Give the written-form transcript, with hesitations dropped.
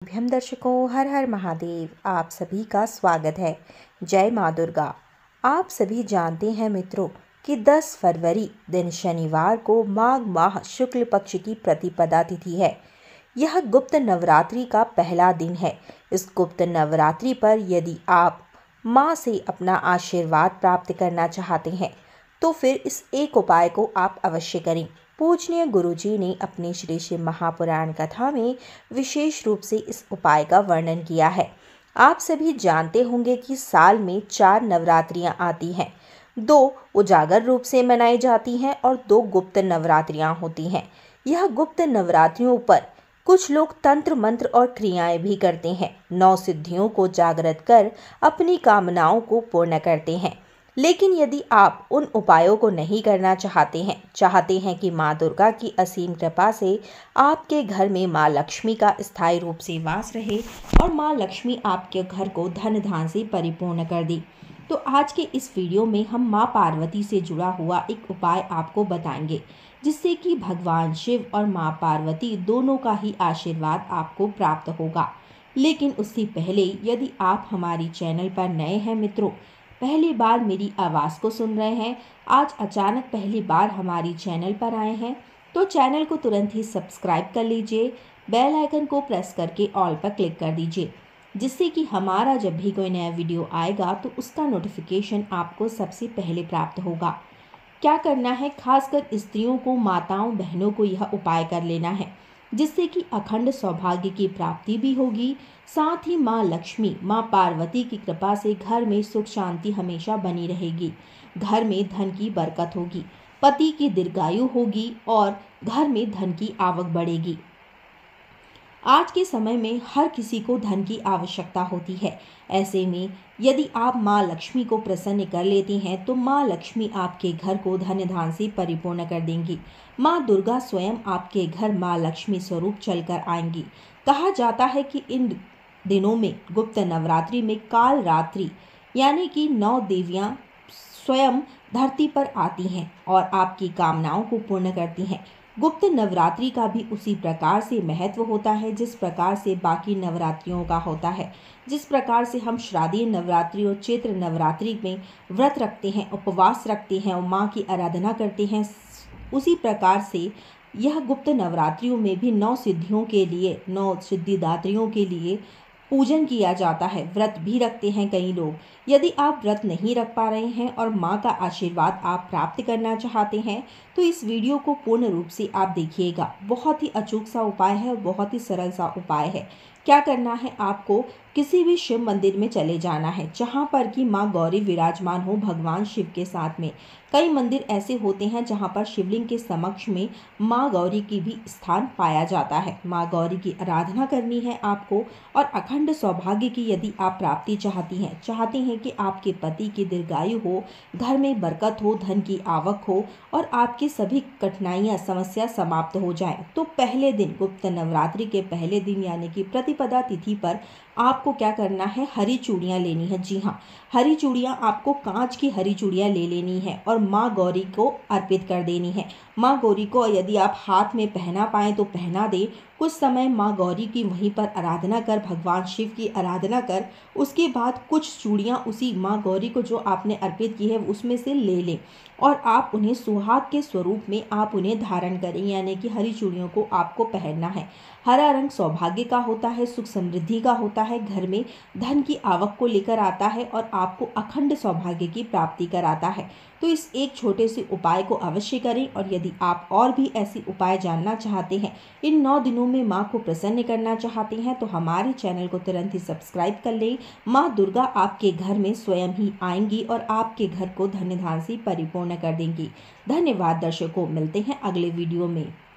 अभ्यम दर्शकों, हर हर महादेव। आप सभी का स्वागत है। जय माँ दुर्गा। आप सभी जानते हैं मित्रों कि 10 फरवरी दिन शनिवार को माघ माह शुक्ल पक्ष की प्रतिपदा तिथि है। यह गुप्त नवरात्रि का पहला दिन है। इस गुप्त नवरात्रि पर यदि आप माँ से अपना आशीर्वाद प्राप्त करना चाहते हैं तो फिर इस एक उपाय को आप अवश्य करें। पूजनीय गुरुजी ने अपने श्री शिव महापुराण कथा में विशेष रूप से इस उपाय का वर्णन किया है। आप सभी जानते होंगे कि साल में 4 नवरात्रियां आती हैं। 2 उजागर रूप से मनाई जाती हैं और 2 गुप्त नवरात्रियां होती हैं। यह गुप्त नवरात्रियों पर कुछ लोग तंत्र मंत्र और क्रियाएं भी करते हैं। 9 सिद्धियों को जागृत कर अपनी कामनाओं को पूर्ण करते हैं। लेकिन यदि आप उन उपायों को नहीं करना चाहते हैं कि माँ दुर्गा की असीम कृपा से आपके घर में माँ लक्ष्मी का स्थायी रूप से वास रहे और माँ लक्ष्मी आपके घर को धन धान से परिपूर्ण कर दे, तो आज के इस वीडियो में हम माँ पार्वती से जुड़ा हुआ एक उपाय आपको बताएंगे, जिससे कि भगवान शिव और माँ पार्वती दोनों का ही आशीर्वाद आपको प्राप्त होगा। लेकिन उससे पहले यदि आप हमारी चैनल पर नए हैं मित्रों, पहली बार मेरी आवाज़ को सुन रहे हैं, आज अचानक पहली बार हमारी चैनल पर आए हैं, तो चैनल को तुरंत ही सब्सक्राइब कर लीजिए। बेल आइकन को प्रेस करके ऑल पर क्लिक कर दीजिए, जिससे कि हमारा जब भी कोई नया वीडियो आएगा तो उसका नोटिफिकेशन आपको सबसे पहले प्राप्त होगा। क्या करना है, खासकर स्त्रियों को, माताओं बहनों को यह उपाय कर लेना है, जिससे कि अखंड सौभाग्य की प्राप्ति भी होगी। साथ ही माँ लक्ष्मी, माँ पार्वती की कृपा से घर में सुख शांति हमेशा बनी रहेगी। घर में धन की बरकत होगी, पति की दीर्घायु होगी और घर में धन की आवक बढ़ेगी। आज के समय में हर किसी को धन की आवश्यकता होती है। ऐसे में यदि आप माँ लक्ष्मी को प्रसन्न कर लेती हैं तो माँ लक्ष्मी आपके घर को धन धान से परिपूर्ण कर देंगी। माँ दुर्गा स्वयं आपके घर माँ लक्ष्मी स्वरूप चलकर आएंगी। कहा जाता है कि इन दिनों में गुप्त नवरात्रि में काल रात्रि यानी कि 9 देवियाँ स्वयं धरती पर आती हैं और आपकी कामनाओं को पूर्ण करती हैं। गुप्त नवरात्रि का भी उसी प्रकार से महत्व होता है जिस प्रकार से बाकी नवरात्रियों का होता है। जिस प्रकार से हम शारदीय नवरात्रि और चैत्र नवरात्रि में व्रत रखते हैं, उपवास रखते हैं और माँ की आराधना करते हैं, उसी प्रकार से यह गुप्त नवरात्रियों में भी 9 सिद्धियों के लिए, 9 सिद्धिदात्रियों के लिए पूजन किया जाता है। व्रत भी रखते हैं कई लोग। यदि आप व्रत नहीं रख पा रहे हैं और माँ का आशीर्वाद आप प्राप्त करना चाहते हैं तो इस वीडियो को पूर्ण रूप से आप देखिएगा। बहुत ही अचूक सा उपाय है और बहुत ही सरल सा उपाय है। क्या करना है, आपको किसी भी शिव मंदिर में चले जाना है जहाँ पर कि माँ गौरी विराजमान हो भगवान शिव के साथ में। कई मंदिर ऐसे होते हैं जहाँ पर शिवलिंग के समक्ष में माँ गौरी की भी स्थान पाया जाता है। माँ गौरी की आराधना करनी है आपको और अखंड सौभाग्य की यदि आप प्राप्ति चाहते हैं कि आपके पति की दीर्घायु हो, घर में बरकत हो, धन की आवक हो और आपकी सभी कठिनाइयाँ, समस्या समाप्त हो जाएं, तो पहले दिन, गुप्त नवरात्रि के पहले दिन यानी कि प्रतिपदा तिथि पर आपको क्या करना है, हरी चूड़ियाँ लेनी है। जी हाँ, हरी चूड़ियाँ आपको कांच की हरी चूड़ियाँ ले लेनी है और माँ गौरी को अर्पित कर देनी है। माँ गौरी को यदि आप हाथ में पहना पाएँ तो पहना दें। कुछ समय माँ गौरी की वहीं पर आराधना कर, भगवान शिव की आराधना कर, उसके बाद कुछ चूड़ियाँ उसी माँ गौरी को जो आपने अर्पित की है उसमें से ले लें और आप उन्हें सुहाग के स्वरूप में आप उन्हें धारण करें, यानी कि हरी चूड़ियों को आपको पहनना है। हरा रंग सौभाग्य का होता है, सुख समृद्धि का होता है, घर में धन की आवक को लेकर आता है और आपको अखंड सौभाग्य की प्राप्ति कराता है। तो इस एक छोटे से उपाय को अवश्य करें और यदि आप और भी ऐसी उपाय जानना चाहते हैं, इन 9 दिनों में माँ को प्रसन्न करना चाहते हैं, तो हमारे चैनल को तुरंत ही सब्सक्राइब कर लें। माँ दुर्गा आपके घर में स्वयं ही आएंगी और आपके घर को धन धान से परिपूर्ण कर देंगी। धन्यवाद दर्शकों, मिलते हैं अगले वीडियो में।